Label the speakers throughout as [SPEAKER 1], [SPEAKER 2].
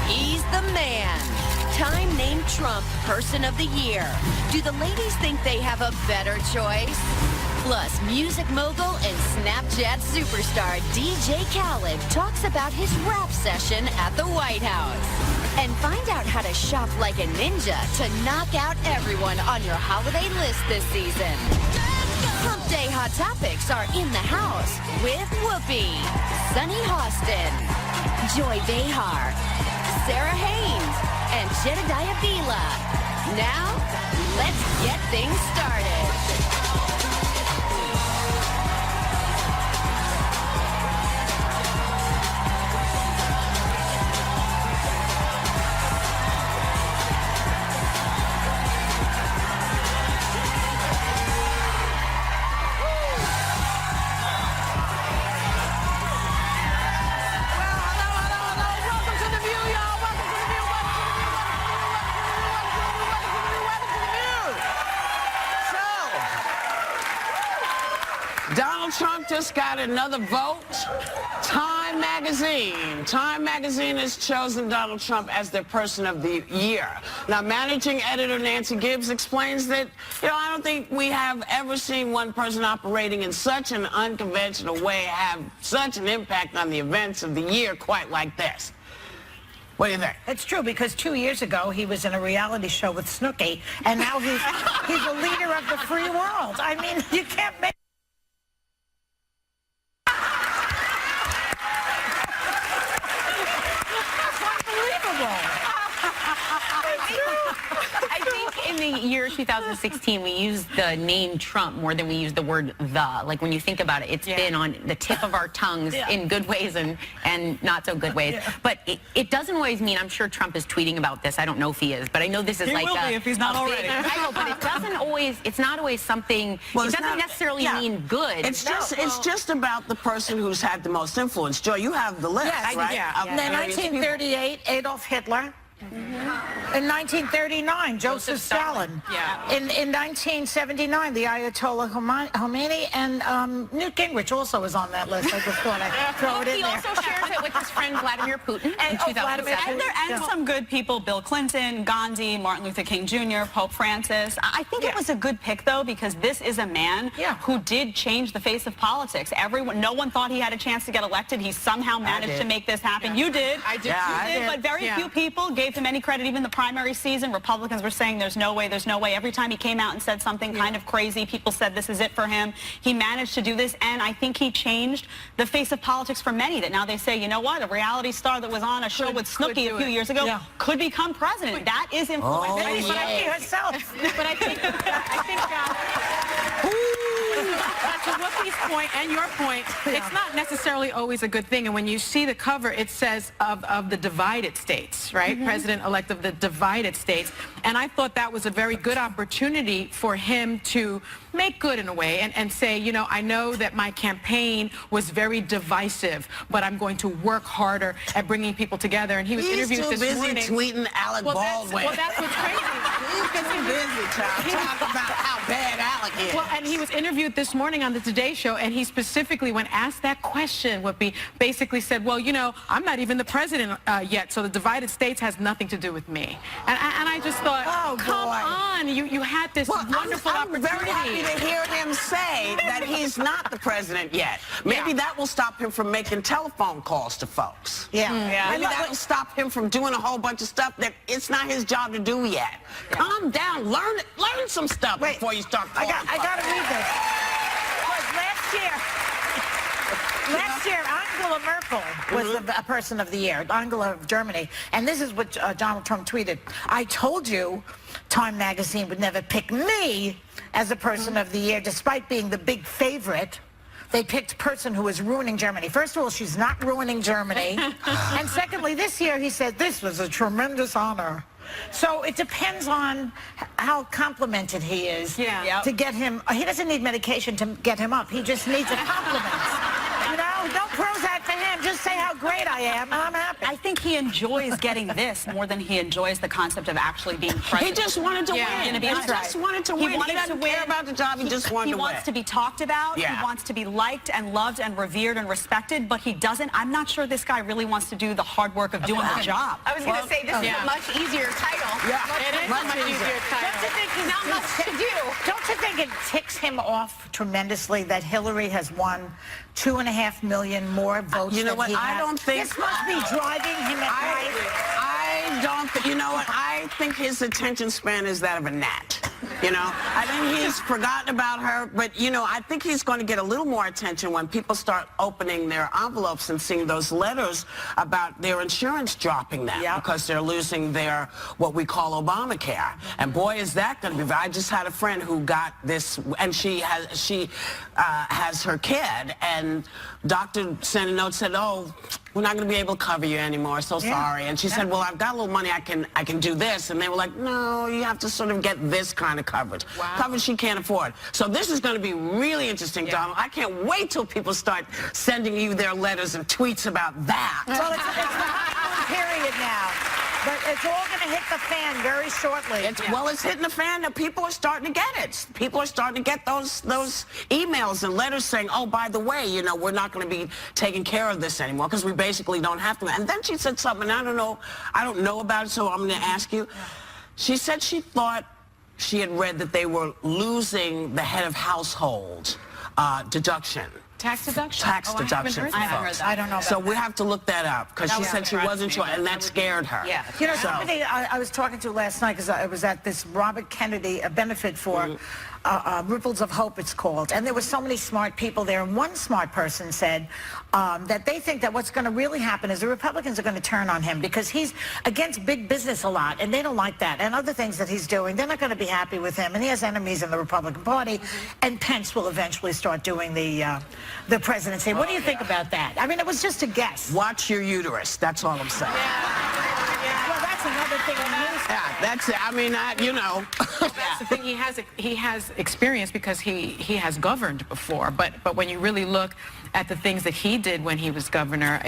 [SPEAKER 1] He's the man. Time named Trump Person of the Year. Do the ladies think they have a better choice? Plus, music mogul and Snapchat superstar DJ Khaled talks about his rap session at the White House. And find out how to shop like a ninja to knock out everyone on your holiday list this season. Hump Day Hot Topics are in the house with Whoopi, Sunny Hostin, Joy Behar, Sarah Haynes, and Jedediah Bila. Now, let's get things started.
[SPEAKER 2] Donald Trump just got another vote. Time Magazine has chosen Donald Trump as their Person of the Year. Now, managing editor Nancy Gibbs explains that, I don't think we have ever seen one person operating in such an unconventional way have such an impact on the events of the year quite like this. What do you think?
[SPEAKER 3] It's true, because 2 years ago he was in a reality show with Snooki, and now he's a leader of the free world. I mean, you can't make...
[SPEAKER 4] I think in the year 2016, we used the name Trump more than we used the word the. Like, when you think about it, it's been on the tip of our tongues in good ways and not so good ways. But it doesn't always mean, I'm sure Trump is tweeting about this. I don't know if he is, but I know this is
[SPEAKER 5] he will be if he's not already.
[SPEAKER 4] I know, but it doesn't always, it's not always something, it doesn't necessarily mean good.
[SPEAKER 2] It's just about the person who's had the most influence. Joy, you have the list, right?
[SPEAKER 3] In 1938, Adolf Hitler. In 1939, Joseph Stalin. In 1979, the Ayatollah Khomeini, and Newt Gingrich also was on that list. I just thought I'd throw it in there.
[SPEAKER 4] He also shares it with his friend Vladimir Putin in 2007.
[SPEAKER 5] And some good people, Bill Clinton, Gandhi, Martin Luther King Jr., Pope Francis. I think it was a good pick, though, because this is a man who did change the face of politics. No one thought he had a chance to get elected. He somehow managed to make this happen. You did.
[SPEAKER 4] I did.
[SPEAKER 5] You did, but very few people gave him any credit. Even the primary season, Republicans were saying there's no way, there's no way. Every time he came out and said something kind of crazy, people said this is it for him. He managed to do this, and I think he changed the face of politics for many, that now they say, you know what, a reality star that was on a show with Snooki a few years ago could become president. That is influence.
[SPEAKER 3] But I think
[SPEAKER 6] to Whoopi's point and your point, it's not necessarily always a good thing. And when you see the cover, it says of the divided states, right? President-elect of the divided states. And I thought that was a very good opportunity for him to make good in a way and say, I know that my campaign was very divisive, but I'm going to work harder at bringing people together. And he was interviewed this morning.
[SPEAKER 2] He's too busy tweeting Alec Baldwin.
[SPEAKER 6] That's what's crazy.
[SPEAKER 2] He's too busy, child. Talk about how bad Alec is.
[SPEAKER 6] Well, and he was interviewed this morning on the Today Show, and he specifically, when asked that question, Whoopi basically said, well, I'm not even the president yet, so the divided states has nothing to do with me. And I just thought, come on, you had this wonderful opportunity.
[SPEAKER 2] I'm very happy to hear him say that he's not the president yet. Maybe that will stop him from making telephone calls to folks. Maybe that will stop him from doing a whole bunch of stuff that it's not his job to do yet. Calm down, learn some stuff before you start calling.
[SPEAKER 3] I got to read this. Last year, Angela Merkel was a Person of the Year, Angela of Germany. And this is what Donald Trump tweeted. I told you Time Magazine would never pick me as a Person of the Year, despite being the big favorite. They picked a person who is ruining Germany. First of all, she's not ruining Germany. And secondly, this year he said, this was a tremendous honor. So it depends on how complimented he is to get him. He doesn't need medication to get him up. He just needs a compliment. No Prozac for him. Just say how great I am, and I'm happy.
[SPEAKER 5] I think he enjoys getting this more than he enjoys the concept of actually being president.
[SPEAKER 2] He just wanted to win.
[SPEAKER 5] To be honest.
[SPEAKER 2] He just wanted to win. He doesn't care about the job. He just wanted to win.
[SPEAKER 5] He wants to be talked about.
[SPEAKER 2] Yeah.
[SPEAKER 5] He wants to be liked and loved and revered and respected, but he doesn't. I'm not sure this guy really wants to do the hard work of doing the job.
[SPEAKER 4] I was going to say, this is a much easier title.
[SPEAKER 2] Yeah,
[SPEAKER 6] It is a much easier title.
[SPEAKER 3] Don't you think he's
[SPEAKER 4] Not much to do.
[SPEAKER 3] Don't you think it ticks him off tremendously that Hillary has won 2.5 million more votes
[SPEAKER 2] You know
[SPEAKER 3] than
[SPEAKER 2] what?
[SPEAKER 3] he
[SPEAKER 2] I
[SPEAKER 3] has?
[SPEAKER 2] don't think...
[SPEAKER 3] This must be driving him at night.
[SPEAKER 2] I don't... You know what? I think his attention span is that of a gnat. You know, I think he's forgotten about her, but, you know, I think he's going to get a little more attention when people start opening their envelopes and seeing those letters about their insurance dropping them because they're losing their, what we call Obamacare. And boy, is that going to be... I just had a friend who got this, and she has her kid, and doctor sent a note, said, oh, we're not going to be able to cover you anymore, so sorry. And she said, well, I've got a little money, I can do this. And they were like, no, you have to sort of get this kind of coverage. Coverage she can't afford. So this is going to be really interesting, Donald. I can't wait till people start sending you their letters and tweets about that.
[SPEAKER 3] Well, it's the honeymoon period now. But it's all going to hit the fan very shortly.
[SPEAKER 2] Well, it's hitting the fan. Now people are starting to get it. People are starting to get those emails and letters saying, oh, by the way, you know, we're not going to be taking care of this anymore because we basically don't have to. And then she said something, I don't know about it, so I'm going to ask you. She said she thought she had read that they were losing the head of household deduction.
[SPEAKER 6] Tax deduction?
[SPEAKER 2] Tax deduction.
[SPEAKER 6] I haven't heard that.
[SPEAKER 3] I don't know about
[SPEAKER 2] So we
[SPEAKER 3] that.
[SPEAKER 2] have to look that up because she said she wasn't sure, and that scared her.
[SPEAKER 4] Yeah.
[SPEAKER 3] You know, somebody I was talking to last night, because I was at this Robert Kennedy benefit for Ripples of Hope, it's called. And there were so many smart people there. And one smart person said that they think that what's going to really happen is the Republicans are going to turn on him because he's against big business a lot, and they don't like that. And other things that he's doing, they're not going to be happy with him. And he has enemies in the Republican Party. And Pence will eventually start doing the presidency. What do you think about that? I mean, it was just a guess.
[SPEAKER 2] Watch your uterus. That's all I'm saying.
[SPEAKER 3] Well, that's another thing on the news.
[SPEAKER 2] Yeah, that's it. I mean, you know.
[SPEAKER 6] That's the thing. He has experience because he has governed before. But when you really look at the things that he did when he was governor,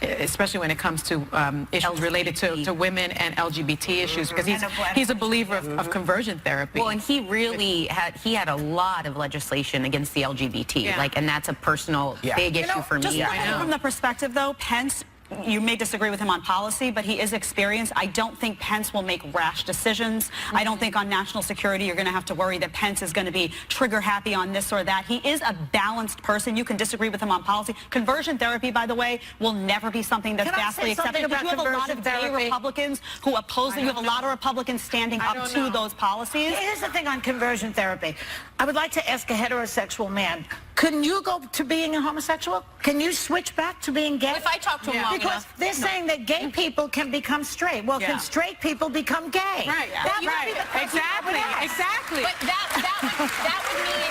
[SPEAKER 6] especially when it comes to issues related to women and LGBT issues, because he's a believer of conversion therapy.
[SPEAKER 4] Well, and he really had a lot of legislation against the LGBT, and that's a personal big issue for me.
[SPEAKER 5] Just looking at it from the perspective, though, Pence, you may disagree with him on policy, but he is experienced. I don't think Pence will make rash decisions. I don't think on national security you're going to have to worry that Pence is going to be trigger happy on this or that. He is a balanced person. You can disagree with him on policy. Conversion therapy, by the way, will never be something that's vastly accepted. But you have a lot of gay Republicans who oppose it. You have a lot of Republicans standing up to those policies.
[SPEAKER 3] Here's the thing on conversion therapy. I would like to ask a heterosexual man, can you go to being a homosexual? Can you switch back to being gay?
[SPEAKER 4] If I talk to him long
[SPEAKER 3] because
[SPEAKER 4] enough.
[SPEAKER 3] they're saying that gay people can become straight. Well, can straight people become gay?
[SPEAKER 6] Right.
[SPEAKER 3] That would be the question I would ask.
[SPEAKER 6] Exactly.
[SPEAKER 4] But that would mean...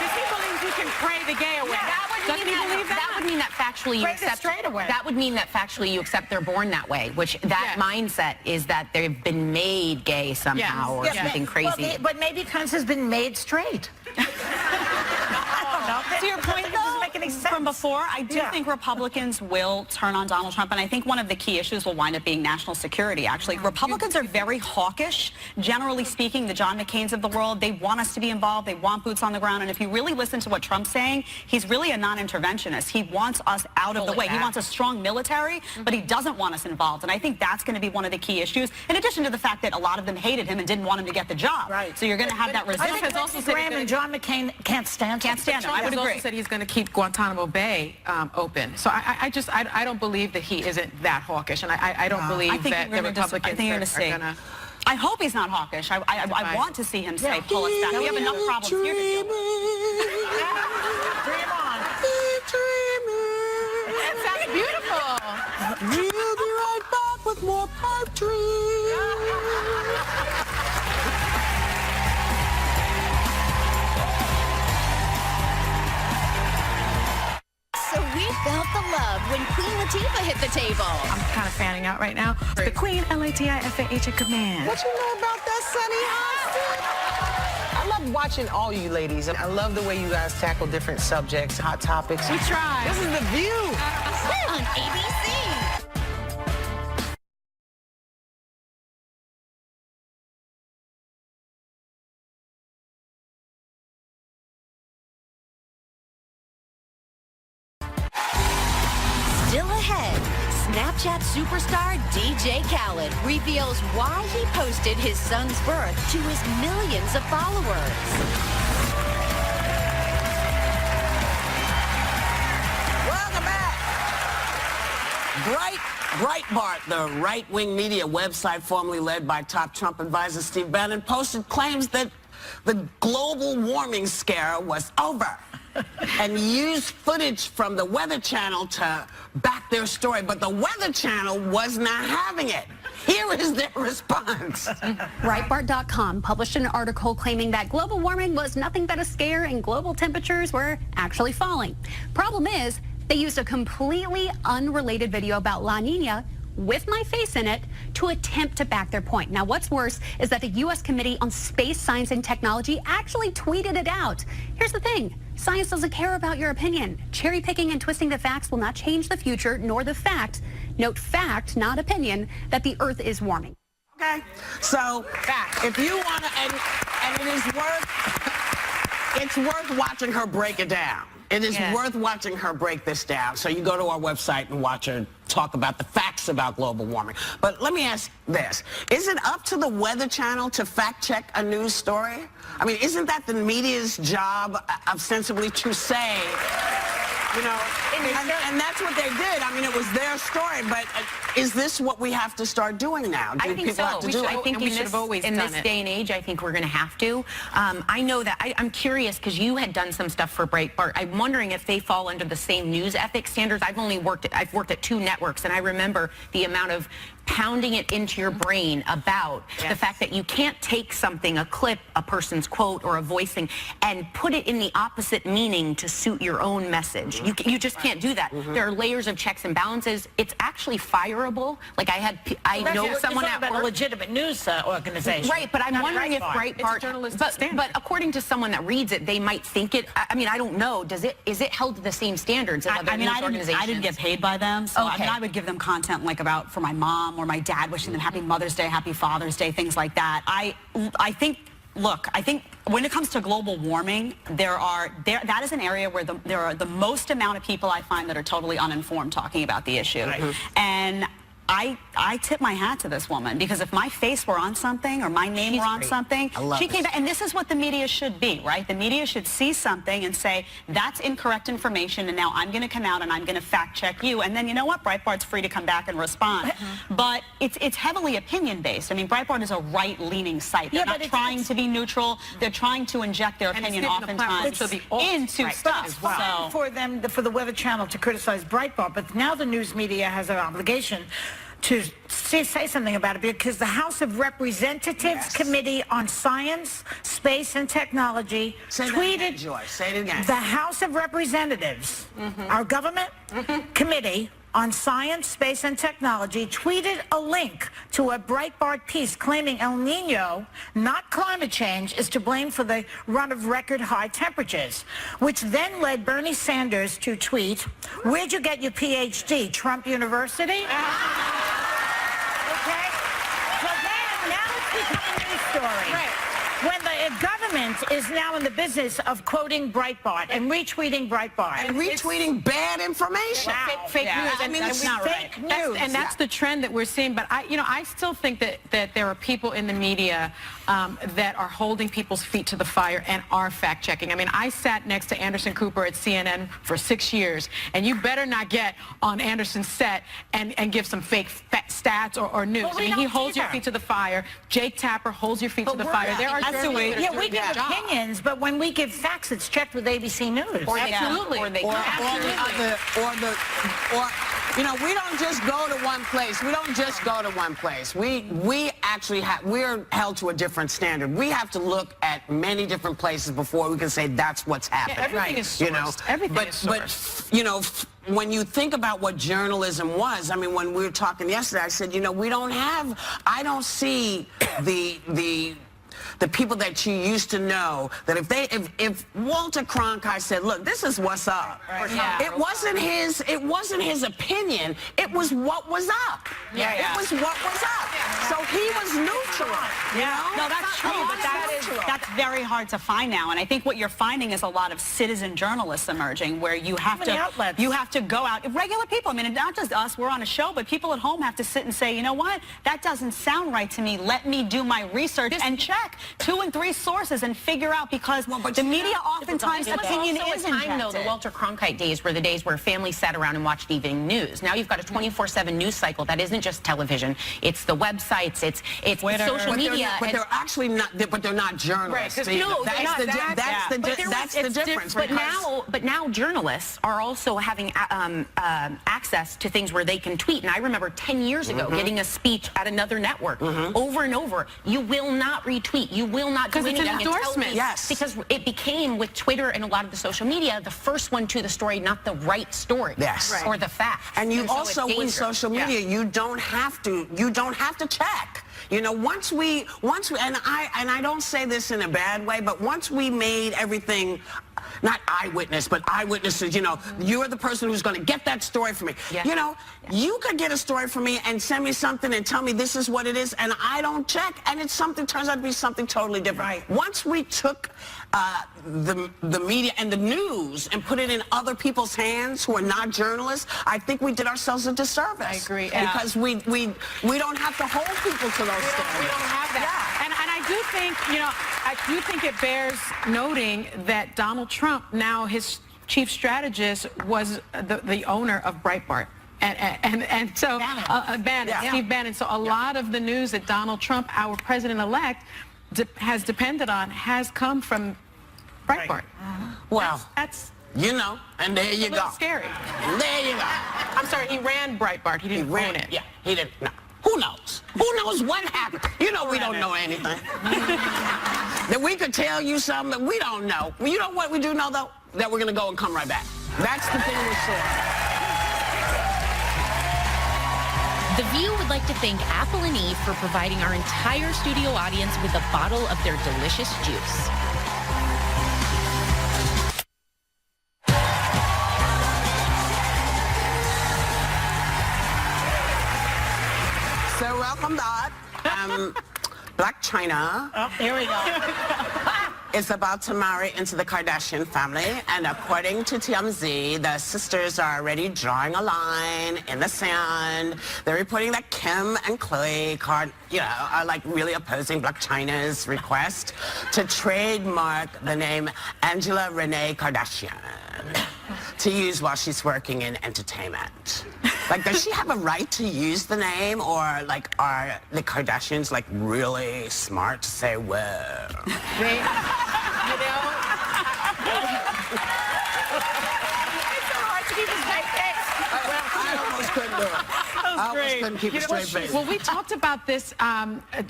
[SPEAKER 6] Does he believe he can pray the gay away?
[SPEAKER 4] That would mean that factually you accept
[SPEAKER 3] straight away.
[SPEAKER 4] That would mean that factually you accept they're born that way, which that mindset is that they've been made gay somehow or something crazy.
[SPEAKER 3] Well, but maybe Pence has been made straight.
[SPEAKER 5] To your point, though, from before, I do think Republicans will turn on Donald Trump, and I think one of the key issues will wind up being national security, actually. Republicans are very hawkish. Generally speaking, the John McCains of the world, they want us to be involved. They want boots on the ground, and if you really listen to what Trump's saying, he's really a non-interventionist. He wants us out of the way. He wants a strong military, but he doesn't want us involved, and I think that's going to be one of the key issues, in addition to the fact that a lot of them hated him and didn't want him to get the job. Right. So you're going to have that resistance.
[SPEAKER 3] I think Lindsey Graham and John McCain can't stand him.
[SPEAKER 6] I would agree. Said he's going to keep Guantanamo Bay open. So I don't believe that he isn't that hawkish, and I don't believe that the Republicans are going to...
[SPEAKER 5] I hope he's not hawkish. I want to see him say, pull us back. We have enough problems here to deal with.
[SPEAKER 3] Dream on.
[SPEAKER 6] That sounds beautiful.
[SPEAKER 2] We'll be right back with more pipe dreams.
[SPEAKER 1] So we felt the love when Queen Latifah hit the table.
[SPEAKER 6] I'm kind of fanning out right now. The Queen, Latifah at command.
[SPEAKER 2] What you know about that, Sunny Austin? I
[SPEAKER 7] love watching all you ladies. I love the way you guys tackle different subjects, hot topics.
[SPEAKER 6] We try.
[SPEAKER 7] This is The View.
[SPEAKER 1] On ABC. Still ahead, Snapchat superstar DJ Khaled reveals why he posted his son's birth to his millions of followers.
[SPEAKER 2] Welcome back. Breitbart, the right-wing media website formerly led by top Trump advisor Steve Bannon, posted claims that the global warming scare was over and used footage from the Weather Channel to back their story. But the Weather Channel was not having it. Here is their response.
[SPEAKER 8] Breitbart.com published an article claiming that global warming was nothing but a scare and global temperatures were actually falling. Problem is, they used a completely unrelated video about La Nina with my face in it to attempt to back their point. Now, what's worse is that the U.S. Committee on Space, Science, and Technology actually tweeted it out. Here's the thing. Science doesn't care about your opinion. Cherry picking and twisting the facts will not change the future, nor the fact, note fact, not opinion, that the Earth is warming.
[SPEAKER 2] Okay, so if you want to, and it's worth watching her break it down. It is worth watching her break this down. So you go to our website and watch her talk about the facts about global warming. But let me ask this. Is it up to the Weather Channel to fact check a news story? I mean, isn't that the media's job ostensibly to say, you know, and that's what they did. I mean, it was their story, but is this what we have to start doing now?
[SPEAKER 4] I think so. I think
[SPEAKER 6] we should have always
[SPEAKER 4] in
[SPEAKER 6] done
[SPEAKER 4] this
[SPEAKER 6] it.
[SPEAKER 4] day and age, I think we're going to have to. I know that I'm curious because you had done some stuff for Breitbart. I'm wondering if they fall under the same news ethics standards. I've worked at 2 networks, and I remember the amount of pounding it into your brain about the fact that you can't take something, a clip, a person's quote, or a voicing, and put it in the opposite meaning to suit your own message. You just can't do that. There are layers of checks and balances. It's actually fireable. Like I know someone at
[SPEAKER 3] about
[SPEAKER 4] work.
[SPEAKER 3] a legitimate news organization.
[SPEAKER 4] Right, but I'm wondering if Breitbart, but according to someone that reads it, they might think it. I mean, I don't know. Is it held to the same standards as other news organizations?
[SPEAKER 5] I didn't get paid by them, so
[SPEAKER 4] Okay.
[SPEAKER 5] I mean, I would give them content like about for my mom or my dad, wishing them Happy Mother's Day, Happy Father's Day, things like that. I think. Look, I think when it comes to global warming, that is an area where there are the most amount of people I find that are totally uninformed talking about the issue. Right. And I tip my hat to this woman, because if my face were on something or my name were on something, she came back, and this is what the media should be, right? The media should see something and say, that's incorrect information, and now I'm going to come out and I'm going to fact check you. And then, you know what? Breitbart's free to come back and respond. But it's heavily opinion-based. I mean, Breitbart is a right-leaning site. They're not trying to be neutral. They're trying to inject their opinion oftentimes into stuff.
[SPEAKER 3] For the Weather Channel to criticize Breitbart, but now the news media has an obligation to say something about it, because the House of Representatives Committee on Science, Space, and Technology tweeted,
[SPEAKER 2] Joy, say it again.
[SPEAKER 3] The House of Representatives, our government committee on Science, Space, and Technology, tweeted a link to a Breitbart piece claiming El Nino, not climate change, is to blame for the run of record high temperatures, which then led Bernie Sanders to tweet, "Where'd you get your PhD, Trump University?" Okay? So then, now it's become a news story. Right. When the government is now in the business of quoting Breitbart and retweeting Breitbart.
[SPEAKER 2] And retweeting bad information.
[SPEAKER 3] Wow.
[SPEAKER 6] Fake news.
[SPEAKER 3] I mean,
[SPEAKER 6] That's
[SPEAKER 3] not right.
[SPEAKER 6] And that's the trend that we're seeing. But I still think that there are people in the media that are holding people's feet to the fire and are fact checking. I mean, I sat next to Anderson Cooper at CNN for 6 years, and you better not get on Anderson's set and give some fake stats or news.
[SPEAKER 3] Well,
[SPEAKER 6] I mean, he holds your feet to the fire. Jake Tapper holds your feet to the fire. There are
[SPEAKER 3] That's the way.
[SPEAKER 6] journalists that are
[SPEAKER 3] We
[SPEAKER 6] doing
[SPEAKER 3] give
[SPEAKER 6] their job.
[SPEAKER 3] opinions, but when we give facts, it's checked with ABC News.
[SPEAKER 6] Absolutely.
[SPEAKER 2] You know, we don't just go to one place. We don't just go to one place. We actually we're held to a different standard. We have to look at many different places before we can say that's what's happening.
[SPEAKER 6] Yeah, everything is sourced.
[SPEAKER 2] You know,
[SPEAKER 6] Everything is sourced.
[SPEAKER 2] But you know, when you think about what journalism was, I mean, when we were talking yesterday, I said, you know, I don't see the the people that you used to know, that if Walter Cronkite said, look, this is what's up.
[SPEAKER 3] Right.
[SPEAKER 2] It wasn't his opinion. It was what was up. It was what was up. So he was neutral. You know?
[SPEAKER 5] No, that's true, but that's very hard to find now. And I think what you're finding is a lot of citizen journalists emerging, where you have to go out. Regular people. I mean, not just us. We're on a show, but people at home have to sit and say, you know what? That doesn't sound right to me. Let me do my research and check 2 and 3 sources and figure out, because the media oftentimes opinion is injected.
[SPEAKER 4] Though, the Walter Cronkite days were the days where families sat around and watched evening news. Now you've got a 24/7 news cycle that isn't just television. It's the websites. It's social media.
[SPEAKER 2] But they're actually not. But they're not journalists.
[SPEAKER 6] Right,
[SPEAKER 4] no,
[SPEAKER 2] that's the difference.
[SPEAKER 4] But now journalists are also having access to things where they can tweet. And I remember 10 years ago getting a speech at another network over and over. You will not retweet. You will not do anything.
[SPEAKER 6] Because it's an endorsement.
[SPEAKER 2] Yes.
[SPEAKER 4] Because it became, with Twitter and a lot of the social media, the first one to the story, not the right story.
[SPEAKER 2] Yes.
[SPEAKER 4] Or the fact.
[SPEAKER 2] And you
[SPEAKER 4] so
[SPEAKER 2] also, with social media, you don't have to check. You know, once we, and I don't say this in a bad way, but once we made everything, not eyewitness, but eyewitnesses, you know, you're the person who's going to get that story for me.
[SPEAKER 4] Yeah.
[SPEAKER 2] You know, you could get a story from me and send me something and tell me this is what it is, and I don't check, and it's something, turns out to be something totally different.
[SPEAKER 3] Right.
[SPEAKER 2] Once we took the media and the news and put it in other people's hands who are not journalists, I think we did ourselves a disservice.
[SPEAKER 6] I agree.
[SPEAKER 2] Because we don't have to hold people to those stories.
[SPEAKER 6] We don't have that. And I do think, you know, I do think it bears noting that Donald Trump, now his chief strategist, was the owner of Breitbart. And so Bannon, Steve Bannon. So a lot of the news that Donald Trump, our president-elect, has depended on has come from Breitbart.
[SPEAKER 2] Well,
[SPEAKER 6] That's
[SPEAKER 2] you know, and there you go.
[SPEAKER 6] scary.
[SPEAKER 2] There you go.
[SPEAKER 6] I'm sorry, he ran Breitbart. He didn't own it.
[SPEAKER 2] Yeah, he didn't. No. Who knows? Who knows what happened? You know, we don't know anything. That we could tell you something, but we don't know. Well, you know what we do know, though? That we're going to go and come right back. That's the thing we're sure.
[SPEAKER 9] The View would like to thank Apple and Eve for providing our entire studio audience with a bottle of their delicious juice.
[SPEAKER 2] So welcome back. Black China.
[SPEAKER 3] Oh, here we go.
[SPEAKER 2] Is about to marry into the Kardashian family, and according to TMZ, the sisters are already drawing a line in the sand. They're reporting that Kim and Khloe are like really opposing Blac Chyna's request to trademark the name Angela Renee Kardashian to use while she's working in entertainment. Like, does she have a right to use the name, or like are the Kardashians like really smart to say, well?
[SPEAKER 6] They, you know, it's so hard to keep a straight face.
[SPEAKER 2] I almost couldn't do it. I almost couldn't keep a straight face.
[SPEAKER 6] Well, we talked about this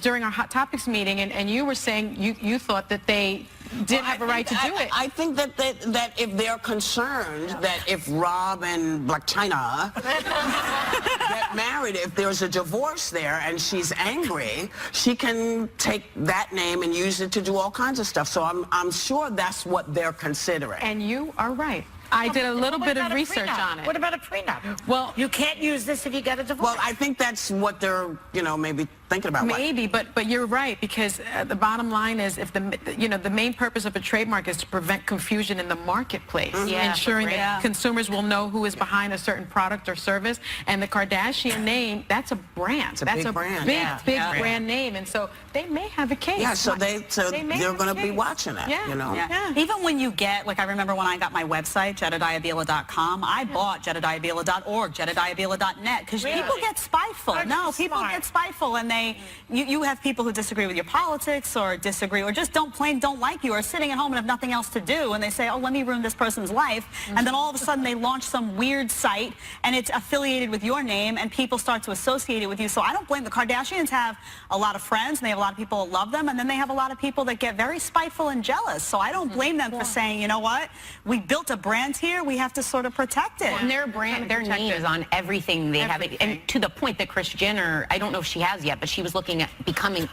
[SPEAKER 6] during our Hot Topics meeting, and you were saying you thought that they did have a right to do it.
[SPEAKER 2] I think that if they're concerned that if Rob and Blac Chyna get married, if there's a divorce there and she's angry, she can take that name and use it to do all kinds of stuff. So I'm sure that's what they're considering.
[SPEAKER 6] And you are right. I did a little bit of research on it.
[SPEAKER 3] What about a prenup?
[SPEAKER 6] Well,
[SPEAKER 3] you can't use this if you get a divorce.
[SPEAKER 2] Well, I think that's what they're, maybe thinking about.
[SPEAKER 6] Maybe, but you're right, because the bottom line is, if the main purpose of a trademark is to prevent confusion in the marketplace, ensuring that consumers will know who is behind a certain product or service. And the Kardashian name, that's a brand. That's a
[SPEAKER 2] brand.
[SPEAKER 6] big brand name, and so they may have a case.
[SPEAKER 2] Yeah, so they're going to be watching it.
[SPEAKER 6] Yeah.
[SPEAKER 5] Even when you get, like, I remember when I got my website, jedediahbila.com, I bought jedediahbila.org, jedediahbila.net, because people get spiteful. People get spiteful, and you have people who disagree with your politics, or disagree, or just don't like you, or sitting at home and have nothing else to do, and they say, oh, let me ruin this person's life, and then all of a sudden they launch some weird site, and it's affiliated with your name, and people start to associate it with you. So I don't blame the Kardashians. Have a lot of friends, and they have a lot of people that love them, and then they have a lot of people that get very spiteful and jealous. So I don't blame them for saying, you know what, we built a brand here, we have to sort of protect it.
[SPEAKER 4] And their brand, their name is on everything they have. And to the point that Kris Jenner, I don't know if she has yet, but she was looking at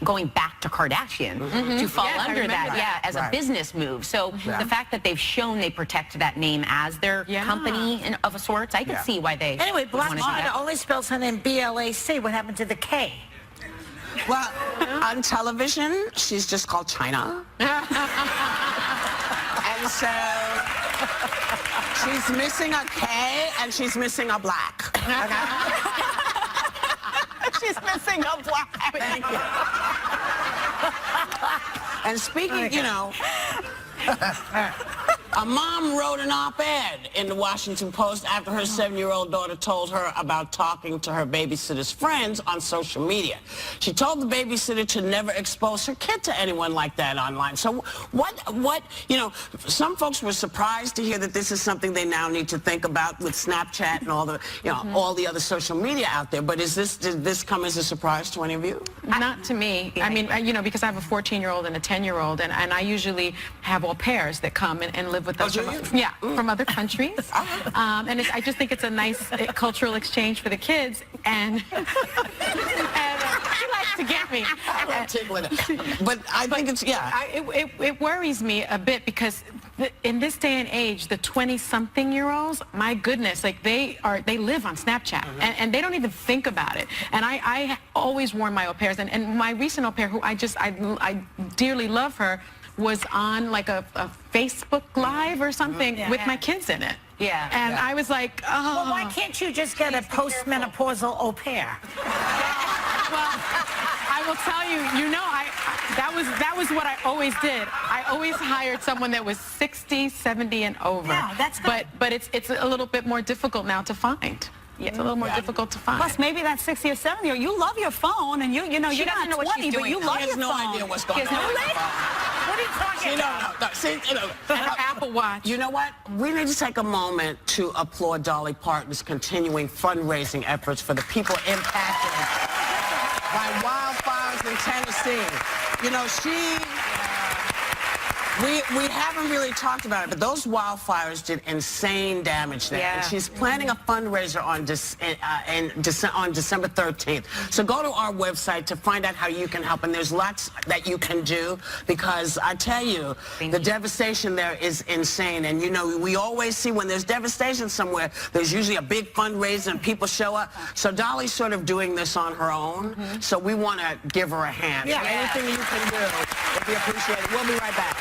[SPEAKER 4] going back to Kardashian to fall
[SPEAKER 6] Yes, I
[SPEAKER 4] under
[SPEAKER 6] remember
[SPEAKER 4] that,
[SPEAKER 6] that.
[SPEAKER 4] as a business move. So the fact that they've shown they protect that name as their company of a sorts, I could see why they
[SPEAKER 3] Anyway,
[SPEAKER 4] would
[SPEAKER 3] Black
[SPEAKER 4] wanna do that.
[SPEAKER 3] China only spells her name B-L-A-C. What happened to the K?
[SPEAKER 2] Well, on television, she's just called China. And so she's missing a K and she's missing a black.
[SPEAKER 5] She's missing a black.
[SPEAKER 2] Thank you. And speaking, you know, a mom wrote an op-ed in the Washington Post after her 7-year-old daughter told her about talking to her babysitter's friends on social media. She told the babysitter to never expose her kid to anyone like that online. So what, you know, some folks were surprised to hear that this is something they now need to think about with Snapchat and all the, you know, all the other social media out there. But did this come as a surprise to any of you?
[SPEAKER 6] Not to me. I mean, you know, because I have a 14-year-old and a 10-year-old, and I usually have au pairs that come and live with us from other countries. And I just think it's a nice cultural exchange for the kids. And he likes to get me.
[SPEAKER 2] But I think it's,
[SPEAKER 6] It worries me a bit because in this day and age, the 20-something-year-olds, my goodness, like they live on Snapchat and they don't even think about it. And I always warn my au pairs, and my recent au pair, who I dearly love her, was on like a Facebook Live or something with my kids in it.
[SPEAKER 4] Yeah.
[SPEAKER 6] And I was like, oh.
[SPEAKER 3] Well, why can't you just get a postmenopausal au pair?
[SPEAKER 6] Well, I will tell you, you know, that was what I always did. I always hired someone that was 60, 70, and over.
[SPEAKER 3] Yeah, that's good.
[SPEAKER 6] But it's a little bit more difficult now to find. It's a little more difficult to find.
[SPEAKER 5] Plus, maybe that 60 or 70, or you love your phone, and you know,
[SPEAKER 4] She
[SPEAKER 5] you're
[SPEAKER 4] doesn't
[SPEAKER 5] not
[SPEAKER 4] know what
[SPEAKER 5] 20,
[SPEAKER 4] she's
[SPEAKER 5] but
[SPEAKER 4] doing,
[SPEAKER 5] you
[SPEAKER 4] though.
[SPEAKER 5] love
[SPEAKER 2] She
[SPEAKER 5] your
[SPEAKER 2] has no
[SPEAKER 5] phone.
[SPEAKER 2] idea what's going on.
[SPEAKER 3] What are you talking about?
[SPEAKER 6] And an Apple Watch.
[SPEAKER 2] You know what? We need to take a moment to applaud Dolly Parton's continuing fundraising efforts for the people impacted by wildfires in Tennessee. You know, we haven't really talked about it, but those wildfires did insane damage there. And she's planning a fundraiser on December 13th. So go to our website to find out how you can help. And there's lots that you can do because I tell you, the devastation there is insane. And you know, we always see when there's devastation somewhere, there's usually a big fundraiser and people show up. So Dolly's sort of doing this on her own. So we want to give her a hand. So anything you can do would be appreciated. We'll be right back.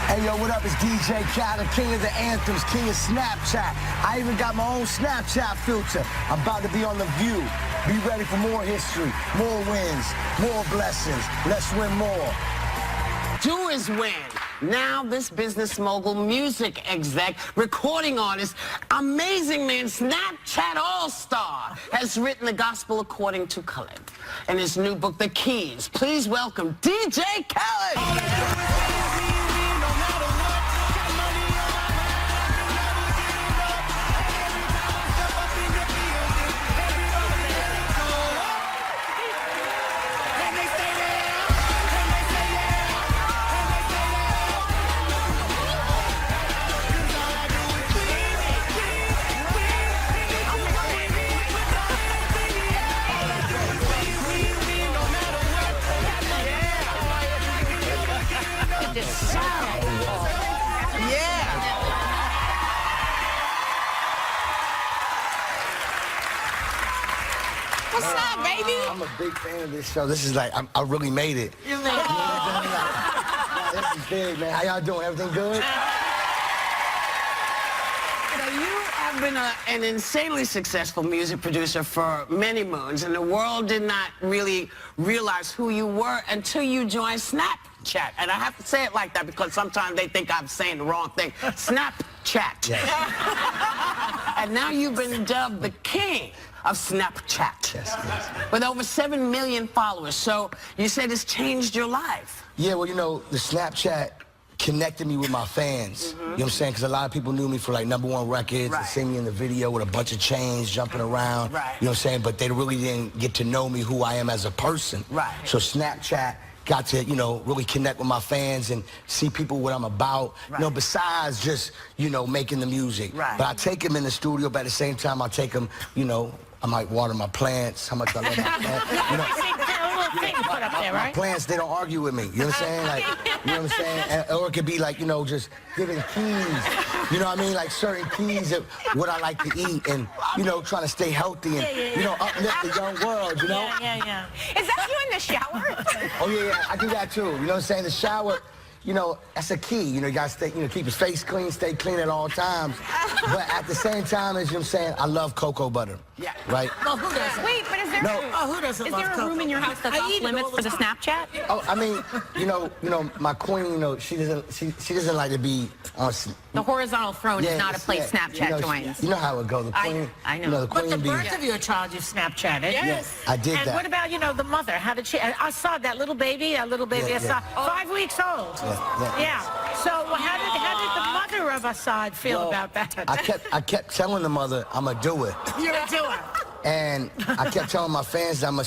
[SPEAKER 10] Hey, yo, what up? It's DJ Khaled, king of the anthems, king of Snapchat. I even got my own Snapchat filter. I'm about to be on The View. Be ready for more history, more wins, more blessings. Let's win more.
[SPEAKER 2] Do is win. Now this business mogul, music exec, recording artist, amazing man, Snapchat all-star, has written the gospel according to Khaled in his new book, The Keys. Please welcome DJ Khaled. What's up, baby?
[SPEAKER 10] I'm a big fan of this show. This is like, I really made it.
[SPEAKER 2] You made it.
[SPEAKER 10] This is big, man. How y'all doing? Everything good?
[SPEAKER 2] You have been an insanely successful music producer for many moons, and the world did not really realize who you were until you joined Snapchat. And I have to say it like that because sometimes they think I'm saying the wrong thing. Snapchat.
[SPEAKER 10] Yes.
[SPEAKER 2] And now you've been dubbed the king of Snapchat.
[SPEAKER 10] Yes.
[SPEAKER 2] With over 7 million followers. So you said it's changed your life.
[SPEAKER 10] Yeah, well, you know, the Snapchat connected me with my fans. You know what I'm saying? Because a lot of people knew me for like #1 records and see me in the video with a bunch of chains jumping around. You know what I'm saying? But they really didn't get to know me, who I am as a person. So Snapchat got to, you know, really connect with my fans and see people what I'm about, you know, besides just, you know, making the music. But I take them in the studio, but at the same time, I take them, you know, I might water my plants, how much I love my plants. You know, my plants, they don't argue with me. You know what I'm saying? Like, you know what I'm saying? And, or it could be like, you know, just giving keys. You know what I mean? Like certain keys of what I like to eat and, you know, trying to stay healthy and, you know, uplift the young world, you know?
[SPEAKER 4] Is that you in the shower?
[SPEAKER 10] Oh, yeah, I do that too. You know what I'm saying? The shower, you know, that's a key. You know, you got to stay, you know, keep your face clean, stay clean at all times. But at the same time, as you know what I'm saying, I love cocoa butter. Yeah. Right?
[SPEAKER 3] Well, who doesn't?
[SPEAKER 4] Wait, but is there,
[SPEAKER 3] who doesn't
[SPEAKER 4] is
[SPEAKER 3] love
[SPEAKER 4] there a
[SPEAKER 3] cocoa?
[SPEAKER 4] room in your house that's off limits for the Snapchat?
[SPEAKER 10] Oh, I mean, you know, my queen, you know, she doesn't like to be on.
[SPEAKER 4] The horizontal throne is not a place Snapchat
[SPEAKER 10] you know,
[SPEAKER 4] joins.
[SPEAKER 10] You know how it goes. The queen,
[SPEAKER 4] I know.
[SPEAKER 10] You know, the queen
[SPEAKER 3] But the
[SPEAKER 10] bee.
[SPEAKER 3] birth of your child, you Snapchatted.
[SPEAKER 10] Yes. I did
[SPEAKER 3] and
[SPEAKER 10] that.
[SPEAKER 3] what about, you know, the mother? How did she? I saw that little baby. I saw 5 weeks old. Yeah. So how did the mother of Assad feel about that?
[SPEAKER 10] I kept telling the mother I'm gonna do it.
[SPEAKER 3] You're a doer.
[SPEAKER 10] And I kept telling my fans that I'm gonna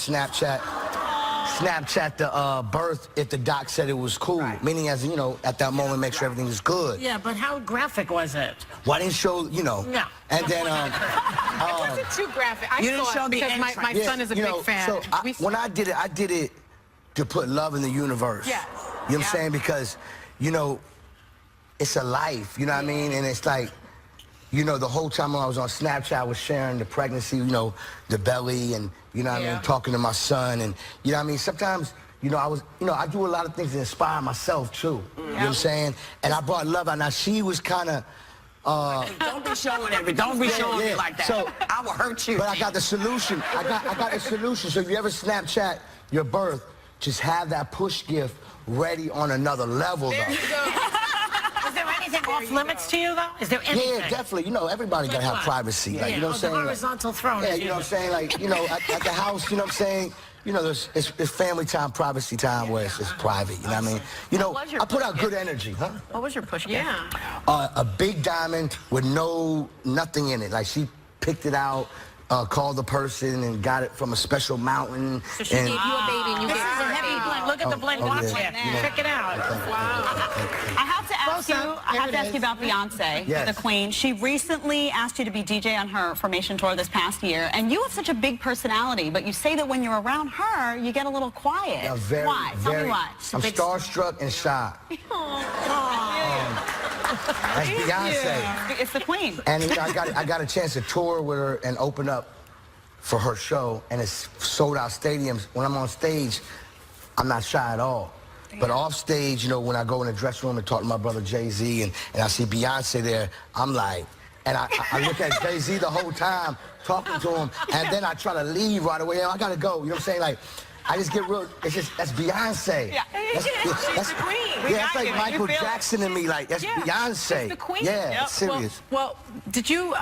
[SPEAKER 10] Snapchat the birth if the doc said it was cool. Meaning, as you know, at that moment, make sure everything is good.
[SPEAKER 3] Yeah, but how graphic was it?
[SPEAKER 10] Well, I didn't show, you know.
[SPEAKER 3] No.
[SPEAKER 10] And then,
[SPEAKER 6] It wasn't too graphic. I saw it because my son is a big fan.
[SPEAKER 10] So when I did it to put love in the universe.
[SPEAKER 6] Yes.
[SPEAKER 10] You know what I'm saying? Because, you know, it's a life, you know what I mean? And it's like, you know, the whole time when I was on Snapchat, I was sharing the pregnancy, you know, the belly and, you know what I mean, talking to my son. And, you know what I mean? Sometimes, you know, I do a lot of things to inspire myself, too. You know what I'm saying? And I brought love out. Now, she was kind of...
[SPEAKER 2] don't be showing everything. Don't be showing me like that.
[SPEAKER 10] So,
[SPEAKER 2] I will hurt you.
[SPEAKER 10] But I got the solution. I got the solution. So if you ever Snapchat your birth, just have that push gift ready on another level, though.
[SPEAKER 3] Is there anything off limits to you, though? Is there anything?
[SPEAKER 10] Yeah, definitely. You know, everybody got to have privacy. Like, you know what I'm saying?
[SPEAKER 3] The horizontal throne.
[SPEAKER 10] Yeah, you know what I'm saying? Like, you know, at the house, you know what I'm saying? You know, it's family time, privacy time where it's private, you know what I mean? You know, I put out good energy, huh?
[SPEAKER 4] What was your push gift?
[SPEAKER 10] A big diamond with nothing in it. Like, she picked it out, called the person and got it from a special mountain.
[SPEAKER 4] So she gave you a baby and you gave her a baby.
[SPEAKER 3] Look at the bling watch there. Check it out.
[SPEAKER 5] I have to ask you about Beyonce, the queen. She recently asked you to be DJ on her Formation tour this past year, and you have such a big personality, but you say that when you're around her, you get a little quiet.
[SPEAKER 10] Yeah,
[SPEAKER 5] why? Tell me why.
[SPEAKER 10] I'm starstruck and shy. That's Beyonce.
[SPEAKER 5] It's the queen.
[SPEAKER 10] And you know, I got a chance to tour with her and open up for her show, and it's sold out stadiums. When I'm on stage, I'm not shy at all. But off stage, you know, when I go in the dressing room and talk to my brother Jay-Z and I see Beyonce there, I'm like, and I look at Jay-Z the whole time, talking to him, and then I try to leave right away. I gotta go, you know what I'm saying? Like, I just get real, that's Beyonce.
[SPEAKER 4] Yeah.
[SPEAKER 10] That's
[SPEAKER 4] the queen.
[SPEAKER 10] Yeah, that's like Michael Jackson to me, like, that's Beyonce.
[SPEAKER 4] She's the queen.
[SPEAKER 10] Yeah, it's serious.
[SPEAKER 6] Well, did you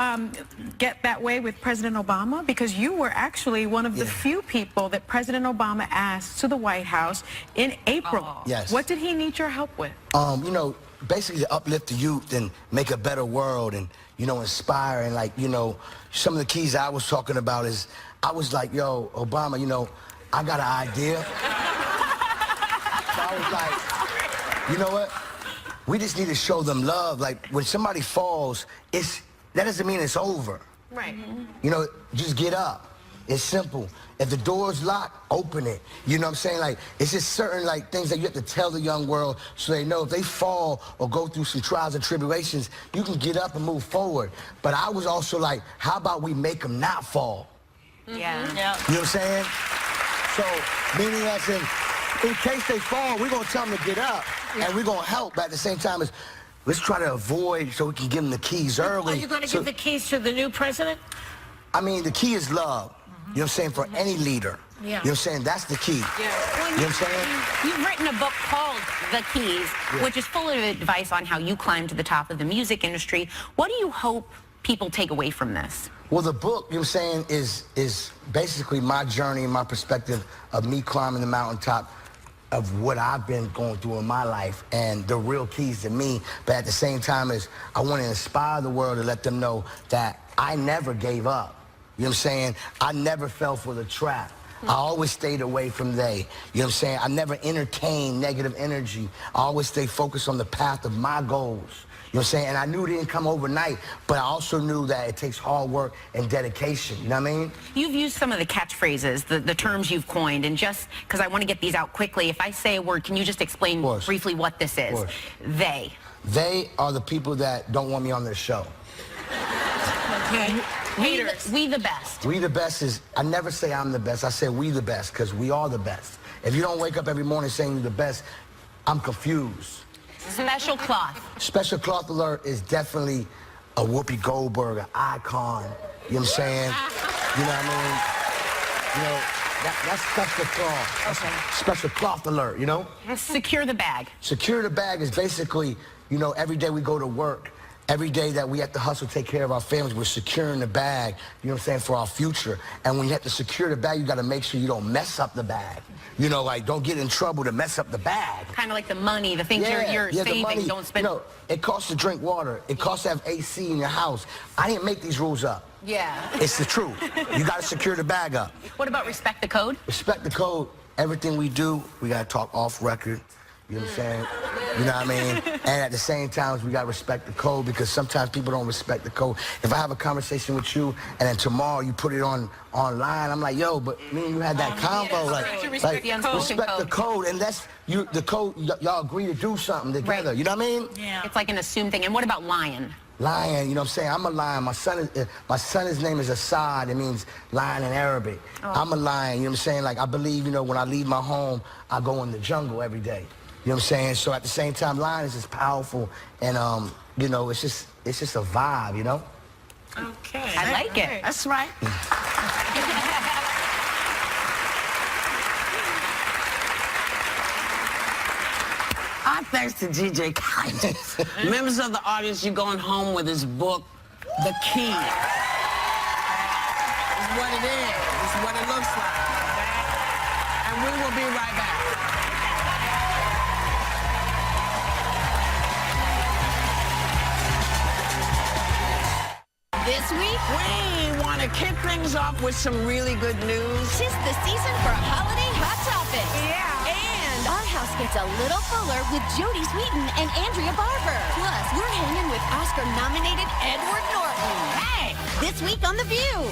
[SPEAKER 6] get that way with President Obama? Because you were actually one of the few people that President Obama asked to the White House in April.
[SPEAKER 10] Yes.
[SPEAKER 6] What did he need your help with?
[SPEAKER 10] You know, basically to uplift the youth and make a better world and, you know, inspire. And like, you know, some of the keys I was talking about is, I was like, yo, Obama, you know, I got an idea. So I was like, you know what? We just need to show them love. Like, when somebody falls, that doesn't mean it's over.
[SPEAKER 6] Right.
[SPEAKER 10] You know, just get up. It's simple. If the door's locked, open it. You know what I'm saying? Like, it's just certain, like, things that you have to tell the young world so they know if they fall or go through some trials and tribulations, you can get up and move forward. But I was also like, how about we make them not fall?
[SPEAKER 4] Yeah.
[SPEAKER 10] You know what I'm saying? So, meaning as in case they fall, we're going to tell them to get up, and we're going to help. But at the same time, let's try to avoid so we can give them the keys early.
[SPEAKER 3] Are you going to give the keys to the new president?
[SPEAKER 10] I mean, the key is love. You know what I'm saying? For any leader. You know what I'm saying? That's the key. You know what I'm saying?
[SPEAKER 4] You've written a book called The Keys, which is full of advice on how you climbed to the top of the music industry. What do you hope people take away from this?
[SPEAKER 10] Well, the book, you know what I'm saying, is basically my journey and my perspective of me climbing the mountaintop of what I've been going through in my life and the real keys to me. But at the same time, I want to inspire the world to let them know that I never gave up. You know what I'm saying? I never fell for the trap. I always stayed away from they. You know what I'm saying? I never entertained negative energy. I always stayed focused on the path of my goals. You know what I'm saying? And I knew it didn't come overnight, but I also knew that it takes hard work and dedication. You know what I mean?
[SPEAKER 4] You've used some of the catchphrases, the terms you've coined, and just because I want to get these out quickly, if I say a word, can you just explain briefly what this is? They.
[SPEAKER 10] They are the people that don't want me on their show.
[SPEAKER 4] Okay. We the best.
[SPEAKER 10] We the best is, I never say I'm the best. I say we the best, because we are the best. If you don't wake up every morning saying you're the best, I'm confused.
[SPEAKER 4] Special cloth.
[SPEAKER 10] Special cloth alert is definitely a Whoopi Goldberg, an icon. You know what I'm saying? You know what I mean? You know, that's special cloth. Okay. Special cloth alert, you know?
[SPEAKER 4] Secure the bag.
[SPEAKER 10] Secure the bag is basically, you know, every day we go to work, every day that we have to hustle, take care of our families, we're securing the bag, you know what I'm saying, for our future. And when you have to secure the bag, you got to make sure you don't mess up the bag. You know, like, don't get in trouble to mess up the bag.
[SPEAKER 4] Kind of like the money, the things you're saving,
[SPEAKER 10] money,
[SPEAKER 4] don't spend.
[SPEAKER 10] You know, it costs to drink water. It costs to have AC in your house. I didn't make these rules up.
[SPEAKER 4] Yeah.
[SPEAKER 10] It's the truth. You got to secure the bag up.
[SPEAKER 4] What about respect the code?
[SPEAKER 10] Respect the code. Everything we do, we got to talk off record. You know what I'm saying? You know what I mean? And at the same time, we got to respect the code, because sometimes people don't respect the code. If I have a conversation with you and then tomorrow you put it online, I'm like, yo, but me and you had that combo.
[SPEAKER 4] Respect
[SPEAKER 10] the code. And that's the code. Y'all agree to do something together. Right. You know what I mean?
[SPEAKER 4] Yeah. It's like an assumed thing. And what about lion?
[SPEAKER 10] Lion, you know what I'm saying? I'm a lion. My son's name is Assad. It means lion in Arabic. Oh. I'm a lion, you know what I'm saying? Like, I believe, you know, when I leave my home, I go in the jungle every day. You know what I'm saying? So at the same time, lion is just powerful, and you know, it's just a vibe, you know?
[SPEAKER 3] Okay.
[SPEAKER 4] I like it.
[SPEAKER 3] That's right.
[SPEAKER 2] Our thanks to DJ Khaled. Members of the audience, you're going home with his book, The Key. It's what it is. It's what it looks like. And we will be right back.
[SPEAKER 1] This week,
[SPEAKER 2] we want to kick things off with some really good news.
[SPEAKER 1] 'Tis the season for holiday hot topics.
[SPEAKER 3] Yeah.
[SPEAKER 1] And our house gets a little fuller with Jodie Sweetin and Andrea Barber. Plus, we're hanging with Oscar-nominated Edward Norton. Hey, this week on The View.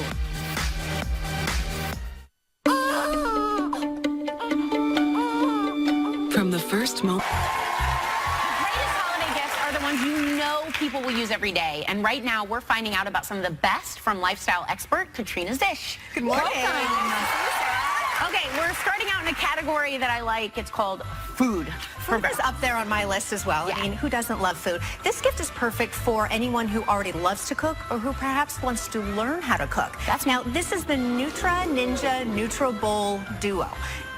[SPEAKER 11] From the first moment.
[SPEAKER 4] You know people will use every day. And right now, we're finding out about some of the best from lifestyle expert Katrina's Dish.
[SPEAKER 3] Good morning.
[SPEAKER 4] Okay, we're starting out in a category that I like. It's called food.
[SPEAKER 12] Food is up there on my list as well.
[SPEAKER 4] Yeah.
[SPEAKER 12] I mean, who doesn't love food? This gift is perfect for anyone who already loves to cook or who perhaps wants to learn how to cook. Now, this is the Nutra Ninja NutriBowl Duo.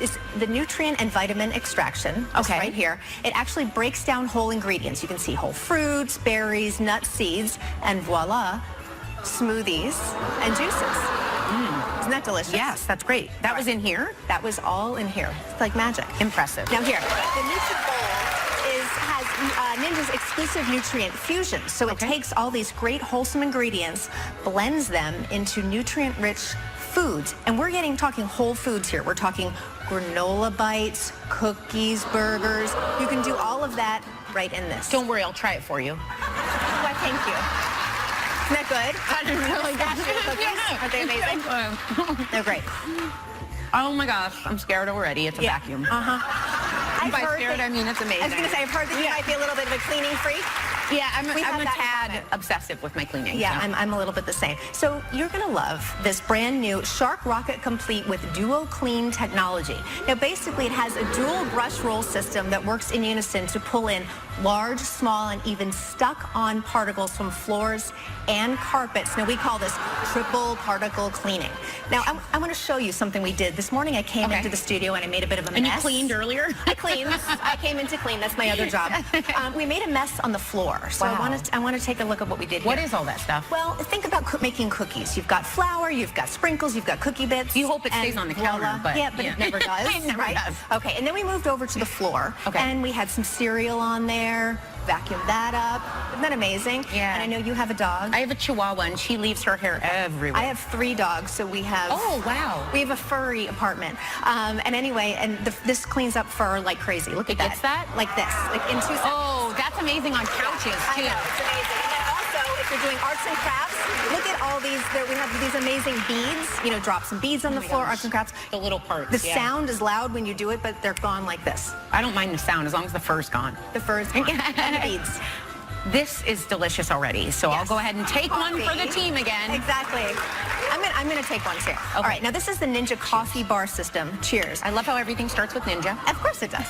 [SPEAKER 12] It's the nutrient and vitamin extraction, right here. It actually breaks down whole ingredients. You can see whole fruits, berries, nuts, seeds, and voila, smoothies and juices. Isn't that delicious?
[SPEAKER 4] Yes, that's great. That was in here?
[SPEAKER 12] That was all in here. It's like magic.
[SPEAKER 4] Impressive.
[SPEAKER 12] Now here, the NutriBowl has Ninja's exclusive nutrient fusion. So it takes all these great wholesome ingredients, blends them into nutrient-rich foods. And we're talking whole foods here. We're talking granola bites, cookies, burgers. You can do all of that right in this.
[SPEAKER 4] Don't worry, I'll try it for you.
[SPEAKER 12] Why, thank you. Isn't that good?
[SPEAKER 4] I didn't really
[SPEAKER 12] cookies? Are they amazing? They're great.
[SPEAKER 4] Oh my gosh, I'm scared already. It's a vacuum. By scared, I mean it's amazing.
[SPEAKER 12] I was going to say, I've heard that you might be a little bit of a cleaning freak.
[SPEAKER 4] Yeah, I'm a tad obsessive with my cleaning.
[SPEAKER 12] Yeah,
[SPEAKER 4] so.
[SPEAKER 12] I'm a little bit the same. So you're going to love this brand new Shark Rocket Complete with Duo Clean technology. Now, basically, it has a dual brush roll system that works in unison to pull in large, small, and even stuck-on particles from floors and carpets. Now, we call this triple particle cleaning. Now, I want to show you something we did. This morning, I came into the studio and I made a bit of a mess.
[SPEAKER 4] And you cleaned earlier?
[SPEAKER 12] I cleaned. I came in to clean. That's my other job. We made a mess on the floor. floor. So
[SPEAKER 4] Wow.
[SPEAKER 12] I want to take a look at what we did here.
[SPEAKER 4] What is all that stuff?
[SPEAKER 12] Well, think about making cookies. You've got flour, you've got sprinkles, you've got cookie bits.
[SPEAKER 4] You hope it stays
[SPEAKER 12] and
[SPEAKER 4] on the
[SPEAKER 12] voila.
[SPEAKER 4] counter, but
[SPEAKER 12] yeah, it never does.
[SPEAKER 4] It never
[SPEAKER 12] right?
[SPEAKER 4] does.
[SPEAKER 12] Okay, and then we moved over to the floor,
[SPEAKER 4] Okay.
[SPEAKER 12] and we had some cereal on there. Vacuumed that up. Isn't that amazing?
[SPEAKER 4] Yeah.
[SPEAKER 12] And I know you have a dog.
[SPEAKER 4] I have a Chihuahua, and she leaves her hair everywhere.
[SPEAKER 12] I have 3 dogs, so we have.
[SPEAKER 4] Oh, wow.
[SPEAKER 12] We have a furry apartment. And anyway, and this cleans up fur like crazy. Look at
[SPEAKER 4] It gets that?
[SPEAKER 12] Like this, like in 2 seconds.
[SPEAKER 4] Oh, that's amazing on couches,
[SPEAKER 12] I
[SPEAKER 4] too.
[SPEAKER 12] know, it's amazing. And then also, if you're doing arts and crafts, look at all these. We have these amazing beads. You know, drop some beads on the floor, arts and crafts.
[SPEAKER 4] The little parts.
[SPEAKER 12] The sound is loud when you do it, but they're gone like this.
[SPEAKER 4] I don't mind the sound as long as the fur's gone.
[SPEAKER 12] The fur's gone. And the beads.
[SPEAKER 4] This is delicious already, so I'll
[SPEAKER 12] Yes.
[SPEAKER 4] go ahead and take one for the team again.
[SPEAKER 12] Exactly. I'm gonna take one too. All right, now this is the Ninja coffee bar system. Cheers.
[SPEAKER 4] I love how everything starts with Ninja.
[SPEAKER 12] Of course it does.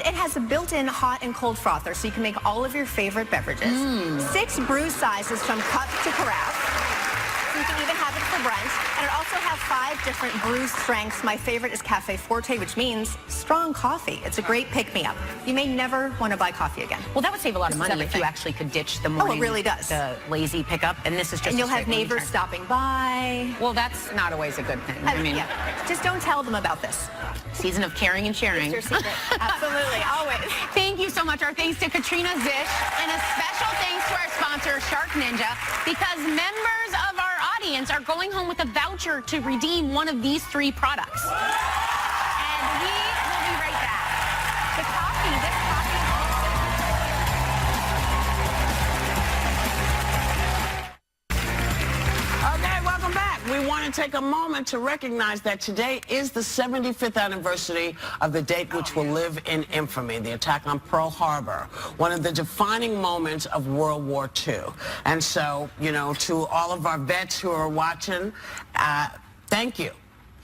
[SPEAKER 12] It has a built-in hot and cold frother, so you can make all of your favorite beverages. 6 brew sizes from cup to carafe. So you can even have it for brunch. And it also has 5 different brew strengths. My favorite is Cafe Forte, which means strong coffee. It's a great pick-me-up. You may never want to buy coffee again.
[SPEAKER 4] Well, that would save a lot of
[SPEAKER 12] This is
[SPEAKER 4] money if you
[SPEAKER 12] everything.
[SPEAKER 4] actually could ditch the morning.
[SPEAKER 12] really does.
[SPEAKER 4] The lazy pickup, and this is just.
[SPEAKER 12] And you'll
[SPEAKER 4] a
[SPEAKER 12] have
[SPEAKER 4] straight morning
[SPEAKER 12] neighbors
[SPEAKER 4] time.
[SPEAKER 12] stopping by.
[SPEAKER 4] Well, that's not always a good thing. I mean,
[SPEAKER 12] yeah. Just don't tell them about this.
[SPEAKER 4] season of caring and sharing.
[SPEAKER 12] It's your secret. Absolutely, always.
[SPEAKER 4] Thank you so much. Our thanks to Katrina Zish, and a special thanks to our sponsor, Shark Ninja, because members of our audience are going home with a voucher to redeem one of these 3 products. And we will be right back. The coffee, this coffee.
[SPEAKER 2] Okay, welcome back. We want to take a moment to recognize that today is the 75th anniversary of the date which will live in infamy, the attack on Pearl Harbor, one of the defining moments of World War II. And so, you know, to all of our vets who are watching, thank you.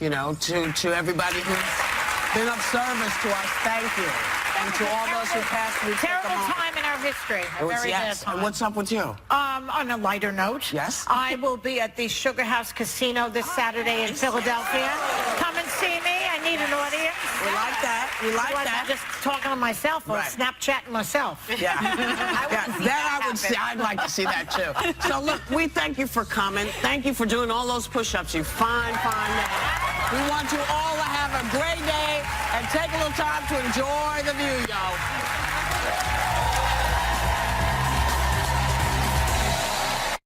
[SPEAKER 2] You know, to everybody who's been of service to us, thank you. And to all those who passed, we take a
[SPEAKER 3] Terrible
[SPEAKER 2] moment.
[SPEAKER 3] time in our history. A very
[SPEAKER 2] Yes.
[SPEAKER 3] bad time.
[SPEAKER 2] And what's up with you?
[SPEAKER 3] On a lighter note,
[SPEAKER 2] Yes?
[SPEAKER 3] I will be at the Sugar House Casino this Saturday in Philadelphia. Come and see me. I need an audience.
[SPEAKER 2] We like that. We like
[SPEAKER 3] Otherwise,
[SPEAKER 2] that.
[SPEAKER 3] I'm just talking to myself or
[SPEAKER 2] Right.
[SPEAKER 3] Snapchatting myself.
[SPEAKER 2] Yeah. That I would see. I'd like to see that too. So look, we thank you for coming. Thank you for doing all those push-ups. You fine man. We want you all to have a great day and take a little time to enjoy the view, y'all.